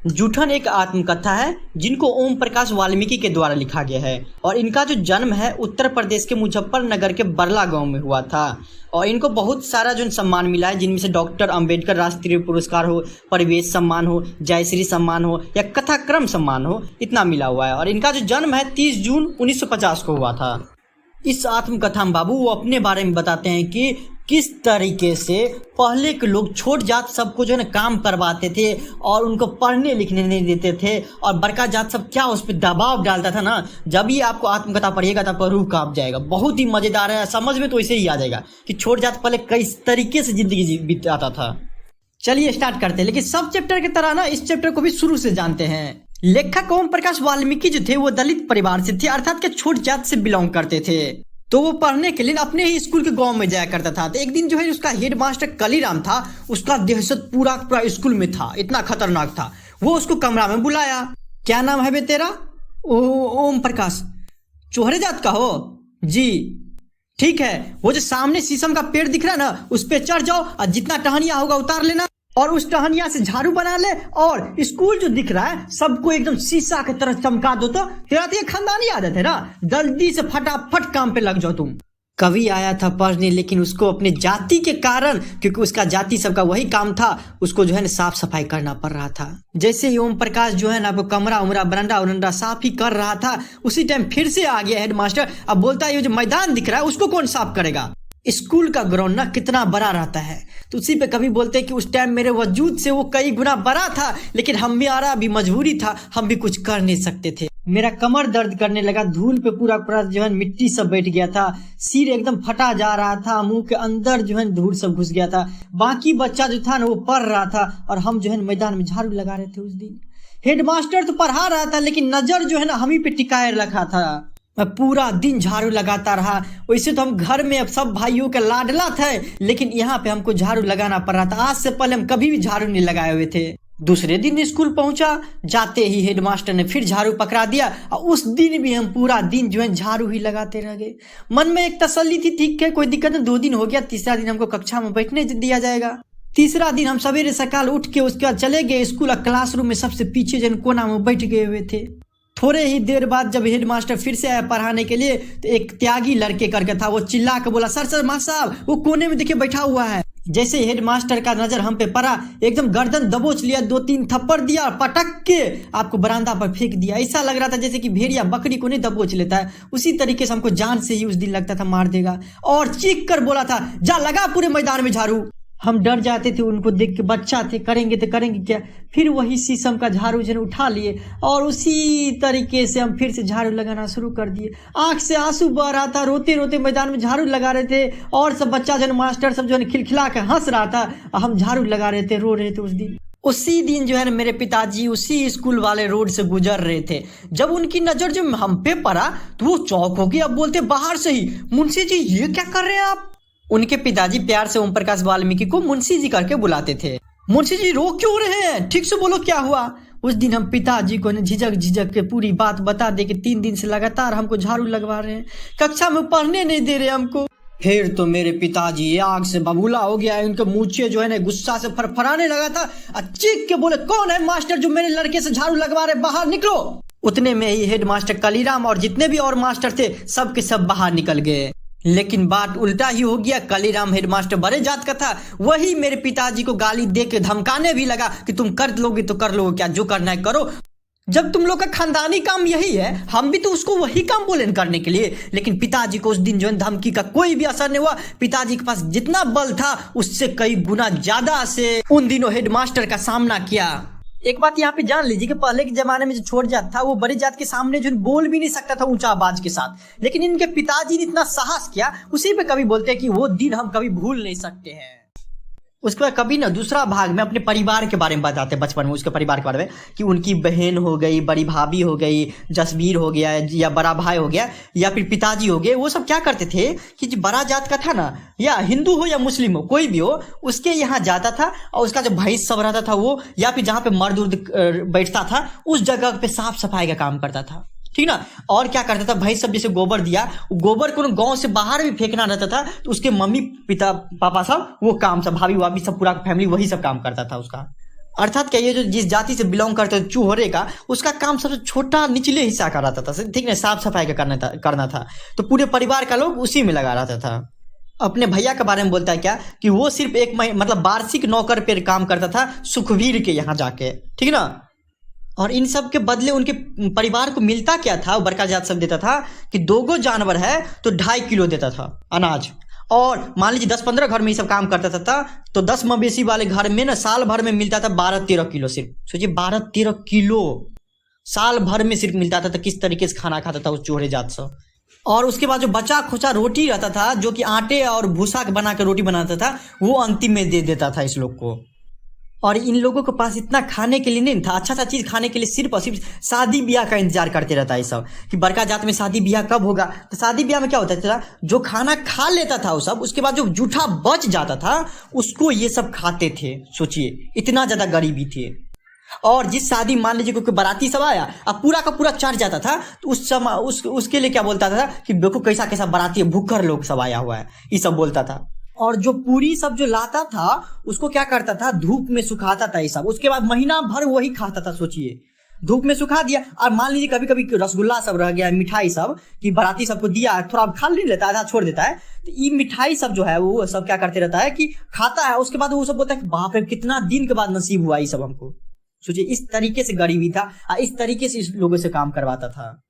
जूठन एक आत्मकथा है जिनको ओम प्रकाश वाल्मीकि के द्वारा लिखा गया है और इनका जो जन्म है उत्तर प्रदेश के मुजफ्फरनगर के बरला गांव में हुआ था और इनको बहुत सारा जो सम्मान मिला है, जिनमें से डॉक्टर अंबेडकर राष्ट्रीय पुरस्कार हो, परिवेश सम्मान हो, जयश्री सम्मान हो या कथाक्रम सम्मान हो, इतना मिला हुआ है। और इनका जो जन्म है 30 जून 1950 को हुआ था। इस आत्मकथा में बाबू वो अपने बारे में बताते हैं कि किस तरीके से पहले के लोग छोट जात सबको जो है ना काम करवाते थे और उनको पढ़ने लिखने नहीं देते थे और बड़का जात सब क्या उस पर दबाव डालता था ना। जब ही आपको आत्मकथा पढ़िएगा तो आपका रूह कांप जाएगा। बहुत ही मजेदार है, समझ में तो ऐसे ही आ जाएगा कि छोट जात पहले किस तरीके से जिंदगी बिताता था। चलिए स्टार्ट करते हैं, लेकिन सब चैप्टर की तरह ना इस चैप्टर को भी शुरू से जानते हैं। लेखक ओम प्रकाश वाल्मीकि जो थे वो दलित परिवार से थे, अर्थात के छोट जात से बिलोंग करते थे। तो वो पढ़ने के लिए अपने ही स्कूल के गांव में जाया करता था। तो एक दिन जो है उसका हेड मास्टर कलीराम था, उसका दहशत पूरा स्कूल में था, इतना खतरनाक था। वो उसको कमरा में बुलाया। क्या नाम है बे तेरा? ओम प्रकाश। चोहरे जात का हो? जी ठीक है। वो जो सामने शीशम का पेड़ दिख रहा है ना, उस पे चढ़ जाओ और जितना टहनिया होगा उतार लेना और उस टहनिया से झाड़ू बना ले और स्कूल जो दिख रहा है सबको एकदम शीशा की तरह चमका दो। तो तेरा तो ये खानदानी आदत है ना, जल्दी से फटाफट काम पे लग जाओ तुम। कवि आया था पढ़ने, लेकिन उसको अपने जाति के कारण, क्योंकि उसका जाति सबका वही काम था, उसको जो है ना साफ सफाई करना पड़ रहा था। जैसे ही ओम प्रकाश जो है ना वो कमरा उमरा बरंडा उरंडा साफ ही कर रहा था, उसी टाइम फिर से आ गया हेडमास्टर। अब बोलता है ये जो मैदान दिख रहा है उसको कौन साफ करेगा? स्कूल का ग्राउंड ना कितना बड़ा रहता है, तो उसी पे कभी बोलते हैं कि उस टाइम मेरे वजूद से वो कई गुना बड़ा था, लेकिन हमारा भी मजबूरी था, हम भी कुछ कर नहीं सकते थे। मेरा कमर दर्द करने लगा, धूल पे पूरा पूरा जो है मिट्टी सब बैठ गया था, सिर एकदम फटा जा रहा था, मुंह के अंदर जो है धूल सब घुस गया था। बाकी बच्चा जो था ना वो पढ़ रहा था और हम जो है मैदान में झाड़ू लगा रहे थे। उस दिन हेडमास्टर तो पढ़ा रहा था, लेकिन नजर जो है ना हम ही पे टिकाए रखा था। मैं पूरा दिन झाड़ू लगाता रहा। वैसे तो हम घर में अब सब भाइयों के लाडला थे, लेकिन यहाँ पे हमको झाड़ू लगाना पड़ रहा था। आज से पहले हम कभी भी झाड़ू नहीं लगाए हुए थे। दूसरे दिन स्कूल पहुंचा, जाते ही हेडमास्टर ने फिर झाड़ू पकड़ा दिया और उस दिन भी हम पूरा दिन जो है झाड़ू ही लगाते रह गए। मन में एक तसल्ली थी, ठीक है कोई दिक्कत नहीं, 2 दिन हो गया, तीसरा दिन हमको कक्षा में बैठने दिया जाएगा। तीसरा दिन हम सवेरे सकाल उठ के उसके बाद चले गए स्कूल। क्लासरूम में सबसे पीछे जन कोना में बैठ गए हुए थे। थोड़े ही देर बाद जब हेडमास्टर फिर से आया पढ़ाने के लिए, तो एक त्यागी लड़के करके था, वो चिल्ला के बोला, सर मास्टर साहब वो कोने में देखिए बैठा हुआ है। जैसे हेडमास्टर का नजर हम पे पड़ा, एकदम गर्दन दबोच लिया, 2-3 थप्पड़ दिया, पटक के आपको बरामदा पर फेंक दिया। ऐसा लग रहा था जैसे कि भेड़िया बकरी को नहीं दबोच लेता है, उसी तरीके से हमको जान से ही उस दिन लगता था मार देगा। और चीख कर बोला था, जा लगा पूरे मैदान में झाड़ू। हम डर जाते थे उनको देख के, बच्चा थे, करेंगे तो करेंगे क्या। फिर वही शीशम का झाड़ू जन उठा लिए और उसी तरीके से हम फिर से झाड़ू लगाना शुरू कर दिए। आंख से आंसू बह रहा था, रोते रोते मैदान में झाड़ू लगा रहे थे और सब बच्चा जन मास्टर सब जो है खिलखिला के हंस रहा था, हम झाड़ू लगा रहे थे, रो रहे थे। उसी दिन जो है मेरे पिताजी उसी स्कूल वाले रोड से गुजर रहे थे। जब उनकी नजर जो हम पे पड़ा तो वो चौंक हो गई। अब बोलते बाहर से ही, मुंशी जी ये क्या कर रहे हैं आप? उनके पिताजी प्यार से ओम प्रकाश वाल्मीकि को मुंशी जी करके बुलाते थे। मुंशी जी रो क्यों रहे हैं, ठीक से बोलो क्या हुआ? उस दिन हम पिताजी को झिझक के पूरी बात बता दे कि 3 दिन से लगातार हमको झाड़ू लगवा रहे हैं, कक्षा में पढ़ने नहीं दे रहे हमको। फिर तो मेरे पिताजी आग से बबूला हो गया है, उनके मूछे जो है ना गुस्सा से फरफराने लगा था। चीख के बोले, कौन है मास्टर जो मेरे लड़के से झाड़ू लगवा रहे, बाहर निकलो। उतने में ही हेडमास्टर कलीराम और जितने भी और मास्टर थे सब के सब बाहर निकल गए। लेकिन बात उल्टा ही हो गया। कलीराम हेडमास्टर बड़े जात का था, वही मेरे पिताजी को गाली दे के धमकाने भी लगा कि तुम कर लोगे तो कर लोगे, क्या जो करना है करो, जब तुम लोग का खानदानी काम यही है, हम भी तो उसको वही काम बोले करने के लिए। लेकिन पिताजी को उस दिन जो है धमकी का कोई भी असर नहीं हुआ। पिताजी के पास जितना बल था उससे कई गुना ज्यादा से उन दिनों हेडमास्टर का सामना किया। एक बात यहाँ पे जान लीजिए कि पहले के जमाने में जो छोट जात था वो बड़ी जात के सामने जो बोल भी नहीं सकता था ऊंचा आवाज के साथ, लेकिन इनके पिताजी ने इतना साहस किया, उसी पे कभी बोलते हैं कि वो दिन हम कभी भूल नहीं सकते हैं। उसके बाद कभी ना दूसरा भाग में अपने परिवार के बारे में बताते हैं, बचपन में उसके परिवार के बारे में कि उनकी बहन हो गई, बड़ी भाभी हो गई, जसबीर हो गया या बड़ा भाई हो गया या फिर पिताजी हो गए। वो सब क्या करते थे कि जो बड़ा जात का था ना, या हिंदू हो या मुस्लिम हो कोई भी हो, उसके यहाँ जाता था और उसका जो भैंस सब रहता था वो, या फिर जहाँ पे मर्द उर्द बैठता था उस जगह पे साफ सफाई का काम करता था, ठीक ना। और क्या करता था, भैंस सब जैसे गोबर दिया, गोबर को गांव से बाहर भी फेंकना रहता था तो उसके मम्मी पिता पापा सब वो काम सब, भाभी वाभी सब पूरा फैमिली वही सब काम करता था उसका। अर्थात क्या, ये जो जिस जाति से बिलोंग करते थे चूहरे का, उसका काम सबसे छोटा निचले हिस्सा का रहता था, ठीक है, साफ सफाई का करना था। तो पूरे परिवार का लोग उसी में लगा रहता था। अपने भैया के बारे में बोलता है क्या कि वो सिर्फ एक मतलब वार्षिक नौकर पे काम करता था सुखवीर के यहाँ जाके, ठीक ना। और इन सब के बदले उनके परिवार को मिलता क्या था, बड़का जात सब देता था कि 2 जानवर है तो 2.5 किलो देता था अनाज। और मान लीजिए 10-15 घर में ये सब काम करता था तो 10 मवेशी वाले घर में ना साल भर में मिलता था 12-13 किलो। सिर्फ सोचिए 12-13 किलो साल भर में सिर्फ मिलता था। तो किस तरीके से खाना खाता था उस चूहरे जात से। और उसके बाद जो बचा खुचा रोटी रहता था, जो कि आटे और भूसा बना के रोटी बनाता था, वो अंतिम में दे देता था इस लोग को। और इन लोगों के पास इतना खाने के लिए नहीं था, अच्छा चीज खाने के लिए सिर्फ और सिर्फ शादी ब्याह का इंतजार करते रहता है सब कि बड़का जात में शादी ब्याह कब होगा। तो शादी ब्याह में क्या होता था, जो खाना खा लेता था वो सब, उसके बाद जो जूठा बच जाता था उसको ये सब खाते थे। सोचिए इतना ज्यादा गरीबी थी। और जिस शादी मान लीजिए कोई बाराती सब आया अब पूरा का पूरा चढ़ जाता था, तो उस समय उसके लिए क्या बोलता था कि देखो कैसा कैसा बाराती है, भूखर लोग सब आया हुआ है, ये सब बोलता था। और जो पूरी सब जो लाता था उसको क्या करता था, धूप में सुखाता था ये सब। उसके बाद महीना भर वही खाता था। सोचिए धूप में सुखा दिया। और मान लीजिए कभी कभी रसगुल्ला सब रह गया, मिठाई सब कि बाराती सबको दिया, थोड़ा खा नहीं लेता, आधा छोड़ देता है, तो ये मिठाई सब जो है वो सब क्या करते रहता है कि खाता है। उसके बाद वो सब बोलता है कि बाप रे कितना दिन के बाद नसीब हुआ ये सब हमको। सोचिए इस तरीके से गरीबी था, इस तरीके से इस लोगों से काम करवाता था।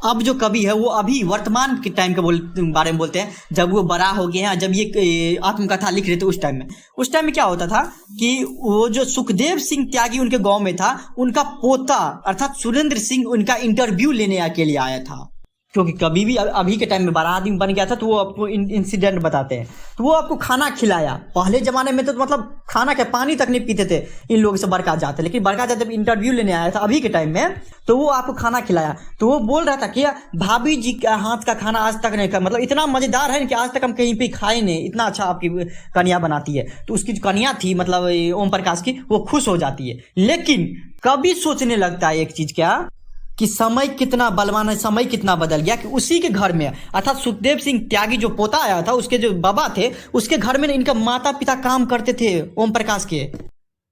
अब जो कवि है वो अभी वर्तमान के टाइम के बारे में बोलते हैं, जब वो बड़ा हो गए हैं, जब ये आत्मकथा लिख रहे थे उस टाइम में क्या होता था कि वो जो सुखदेव सिंह त्यागी उनके गांव में था, उनका पोता अर्थात सुरेंद्र सिंह उनका इंटरव्यू लेने के लिए आया था। क्योंकि कभी भी अभी के टाइम में बड़ा आदमी बन गया था तो वो आपको इंसिडेंट बताते हैं। तो वो आपको खाना खिलाया। पहले जमाने में तो मतलब खाना क्या, पानी तक नहीं पीते थे इन लोगों से बड़का जाते। लेकिन बड़का जात जब इंटरव्यू लेने आया था अभी के टाइम में, तो वो आपको खाना खिलाया। तो वो बोल रहा था कि भाभी जी का हाथ का खाना आज तक नहीं खाया, मतलब इतना मजेदार है कि आज तक हम कहीं पे खाए नहीं, इतना अच्छा आपकी कन्या बनाती है। तो उसकी जो कन्या थी मतलब ओम प्रकाश की, वो खुश हो जाती है। लेकिन कभी सोचने लगता है एक चीज क्या कि समय कितना बलवान है, समय कितना बदल गया कि उसी के घर में अर्थात सुखदेव सिंह त्यागी जो पोता आया था, उसके जो बाबा थे, उसके घर में इनका माता पिता काम करते थे ओम प्रकाश के।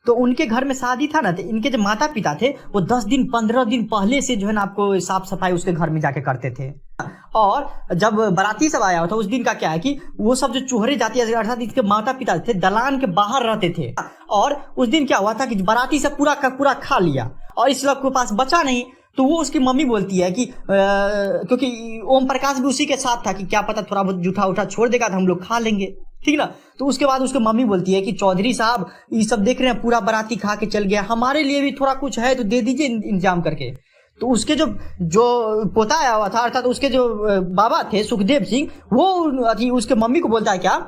तो उनके घर में शादी था ना, तो इनके जो माता पिता थे वो 10 दिन 15 दिन पहले से जो है ना आपको साफ सफाई उसके घर में जाके करते थे। और जब बाराती सब आया था उस दिन का क्या है कि वो सब जो चूहरे जाति अर्थात इसके माता पिता थे दलान के बाहर रहते थे। और उस दिन क्या हुआ था कि बाराती सब पूरा का पूरा खा लिया और इस लोग के पास बचा नहीं। तो वो उसकी मम्मी बोलती है कि क्योंकि ओम प्रकाश भी उसी के साथ था कि क्या पता थोड़ा बहुत जूठा उठा छोड़ देगा तो हम लोग खा लेंगे, ठीक ना। तो उसके बाद उसकी मम्मी बोलती है कि चौधरी साहब ये सब देख रहे हैं पूरा बाराती खा के चल गया, हमारे लिए भी थोड़ा कुछ है तो दे दीजिए इंतजाम करके। तो उसके जो पोता आया हुआ था अर्थात उसके जो बाबा थे सुखदेव सिंह, वो उसके मम्मी को बोलता है क्या,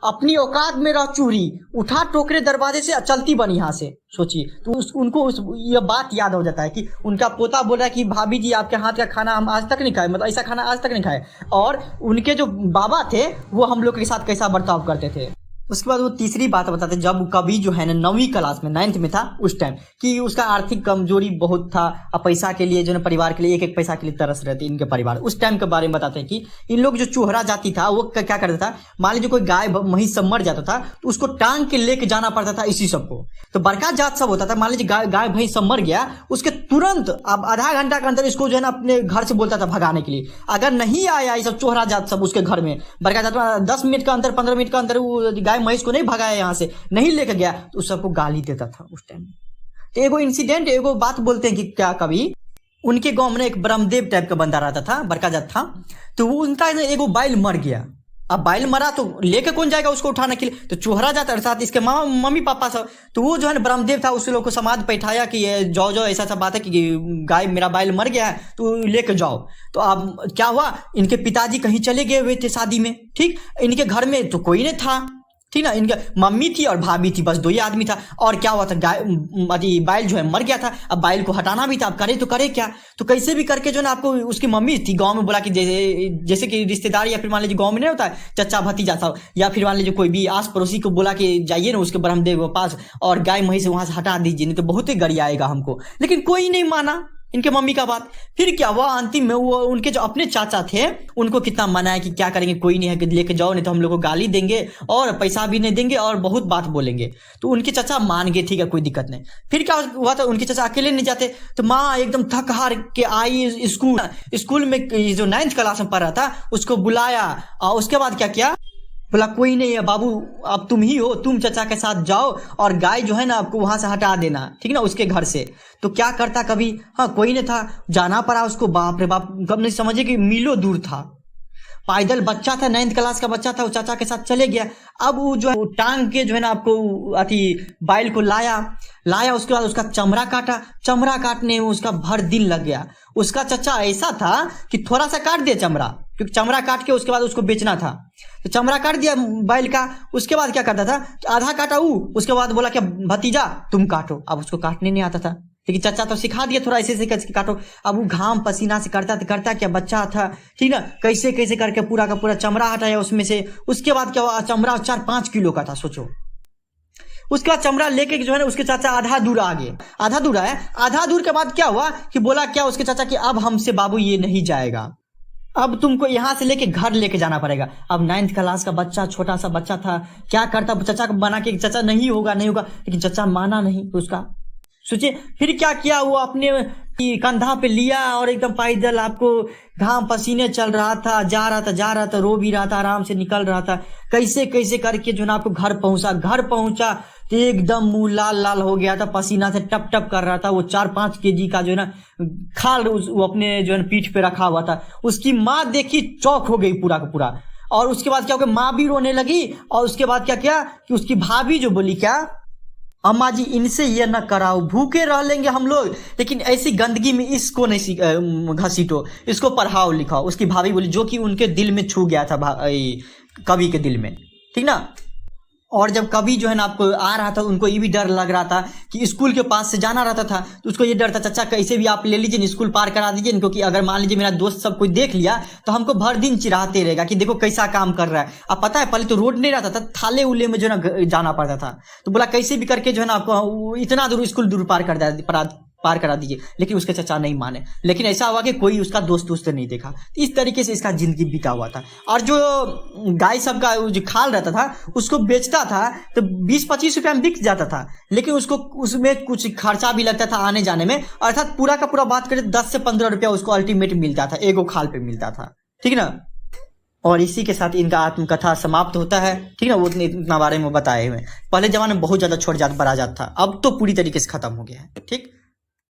अपनी औकात में रह चूरी, उठा टोकरे दरवाजे से चलती बन यहाँ से। सोचिए तो उनको ये बात याद हो जाता है कि उनका पोता बोला कि भाभी जी आपके हाथ का खाना हम आज तक नहीं खाए, मतलब ऐसा खाना आज तक नहीं खाए। और उनके जो बाबा थे वो हम लोग के साथ कैसा बर्ताव करते थे। उसके बाद वो तीसरी बात बताते जब कवि जो है ना 9वीं क्लास में 9th में था उस टाइम कि उसका आर्थिक कमजोरी बहुत था और पैसा के लिए जो है परिवार के लिए एक एक पैसा के लिए तरस रहे थे इनके परिवार। उस टाइम के बारे में बताते हैं कि इन लोग जो चूहरा जाति था वो क्या करता था, मान लीजिए कोई गाय महीस सब मर जाता था तो उसको टांग के लेके जाना पड़ता था इसी सबको। तो बड़का जात सब होता था, मान लीजिए गाय भैंस सब मर गया, उसके तुरंत अब आधा घंटा के अंदर इसको जो है ना अपने घर से बोलता था भगाने के लिए। अगर नहीं आया ये सब चूहरा जात सब उसके घर में, बड़का जात 10 मिनट का अंदर 15 मिनट का अंदर वो गाय महीस को नहीं भगाया, यहाँ से नहीं लेके गया, तो सबको गाली देता था उस टाइम। तो एगो इंसिडेंट एगो बात बोलते हैं कि क्या कभी उनके गांव में एक ब्रह्मदेव टाइप का बंदा रहता था, बड़का जात था। तो वो उनका एगो बैल मर गया। अब बैल मरा तो लेके कौन जाएगा उसको उठाने के लिए, तो चूहरा जाता अर्थात इसके मम्मी पापा सब। तो वो जो है ना ब्रह्मदेव था, उस लोग को समाज बैठाया कि ये जाओ ऐसा सब बात है कि गाय मेरा बैल मर गया है तो लेके जाओ। तो अब क्या हुआ, इनके पिताजी कहीं चले गए हुए थे शादी में, ठीक, इनके घर में तो कोई नहीं था, ठीक ना, इनके मम्मी थी और भाभी थी, बस 2 ही आदमी था। और क्या हुआ था, बैल जो है मर गया था, अब बैल को हटाना भी था, अब करे तो करे क्या। तो कैसे भी करके जो ना आपको उसकी मम्मी थी गांव में बोला कि जैसे कि रिश्तेदार या फिर मान लीजिए गांव में नहीं होता है चचा भतीजा था, या फिर मान लीजिए कोई भी आस पड़ोसी को बोला कि जाइए ना उसके ब्रह्मदेव के पास और गाय मही से वहां से हटा दीजिए, नहीं तो बहुत ही गड़ी आएगा हमको। लेकिन कोई नहीं माना, इनके मम्मी का बात। फिर क्या हुआ, अंतिम में वो उनके जो अपने चाचा थे उनको कितना मनाया कि क्या करेंगे, कोई नहीं है कि लेके जाओ, नहीं तो हम लोग को गाली देंगे और पैसा भी नहीं देंगे और बहुत बात बोलेंगे। तो उनके चाचा मान गए, ठीक है कोई दिक्कत नहीं। फिर क्या हुआ था, उनके चाचा अकेले नहीं जाते, तो माँ एकदम थक हार के आई स्कूल में जो 9th क्लास में पढ़ रहा था उसको बुलाया, और उसके बाद क्या किया, बोला कोई नहीं है बाबू, अब तुम ही हो, तुम चाचा के साथ जाओ और गाय जो है ना आपको वहां से हटा देना, ठीक ना, उसके घर से। तो क्या करता कभी, हाँ कोई नहीं था, जाना पड़ा उसको। बाप रे बाप, कब नहीं समझे कि मीलों दूर था, पैदल बच्चा था, 9th क्लास का बच्चा था, वो चाचा के साथ चले गया। अब वो जो है वो टांग के जो है ना आपको अति बैल को लाया, उसके बाद उसका चमड़ा काटा, चमड़ा काटने में उसका भर दिन लग गया। उसका चचा ऐसा था कि थोड़ा सा काट दिया चमड़ा, क्योंकि चमड़ा काट के उसके बाद उसको बेचना था, तो चमड़ा काट दिया बैल का। उसके बाद क्या करता था, आधा काटा उसके बाद बोला कि भतीजा तुम काटो। अब उसको काटने नहीं आता था, लेकिन चाचा तो सिखा दिया थोड़ा ऐसे करके काटो। अब वो घाम पसीना से करता क्या, बच्चा था, ठीक ना, कैसे कैसे करके पूरा का पूरा चमड़ा हटाया उसमें से। उसके बाद क्या हुआ, चमड़ा 4-5 किलो का था, सोचो। उसका चमड़ा लेके जो है ना उसके चाचा आधा दूर आ गए, आधा दूर आया। आधा दूर के बाद क्या हुआ कि बोला क्या उसके चाचा कि अब हमसे बाबू ये नहीं जाएगा, अब तुमको यहाँ से लेके घर लेके जाना पड़ेगा। अब 9th क्लास का बच्चा, छोटा सा बच्चा था, क्या करता, चाचा को बना के चाचा नहीं होगा, लेकिन चाचा माना नहीं उसका। सोचिए फिर क्या किया, वो अपने कंधा पे लिया और एकदम पैदल, आपको घाम पसीने चल रहा था, जा रहा था, रो भी रहा था, आराम से निकल रहा था, कैसे कैसे करके जो ना आपको घर पहुंचा तो एकदम मुंह लाल हो गया था, पसीना से टप टप कर रहा था। वो 4-5 केजी का जो है ना खाल वो अपने जो है पीठ पे रखा हुआ था। उसकी माँ देखी, चौक हो गई पूरा का पूरा। और उसके बाद क्या हो गया, माँ भी रोने लगी। और उसके बाद क्या किया कि उसकी भाभी जो बोली, क्या अम्मा जी इनसे ये न कराओ, भूखे रह लेंगे हम लोग, लेकिन ऐसी गंदगी में इसको नहीं घसीटो, इसको पढ़ाओ लिखाओ। उसकी भाभी बोली, जो कि उनके दिल में छू गया था, कवि के दिल में, ठीक ना। और जब कभी जो है ना आपको आ रहा था, उनको ये भी डर लग रहा था कि स्कूल के पास से जाना रहता था, तो उसको ये डर था, चाचा कैसे भी आप ले लीजिए, स्कूल पार करा दीजिए, क्योंकि अगर मान लीजिए मेरा दोस्त सब कोई देख लिया तो हमको भर दिन चिढ़ाते रहेगा कि देखो कैसा काम कर रहा है। अब पता है पहले तो रोड नहीं रहता था, थाले उले में जो है ना जाना पड़ता था। तो बोला कैसे भी करके जो है ना आपको इतना दूर स्कूल दूर पार करा दीजिए, लेकिन उसके चाचा नहीं माने। लेकिन ऐसा हुआ कि कोई उसका दोस्त नहीं देखा। इस तरीके से इसका जिंदगी बिका हुआ था। और जो गाय सब का जो खाल रहता था उसको बेचता था तो 20-25 रुपया में बिक जाता था, लेकिन उसको उसमें कुछ खर्चा भी लगता था आने जाने में, अर्थात पूरा का पूरा बात करें 10 से 15 रुपया उसको अल्टीमेट मिलता था, एगो खाल पे मिलता था, ठीक ना। और इसी के साथ इनका आत्मकथा समाप्त होता है, ठीक ना। वो इतना बारे में बताए हुए, पहले जमाने में बहुत ज्यादा छोट जात बड़ा जात था, अब तो पूरी तरीके से खत्म हो गया है, ठीक।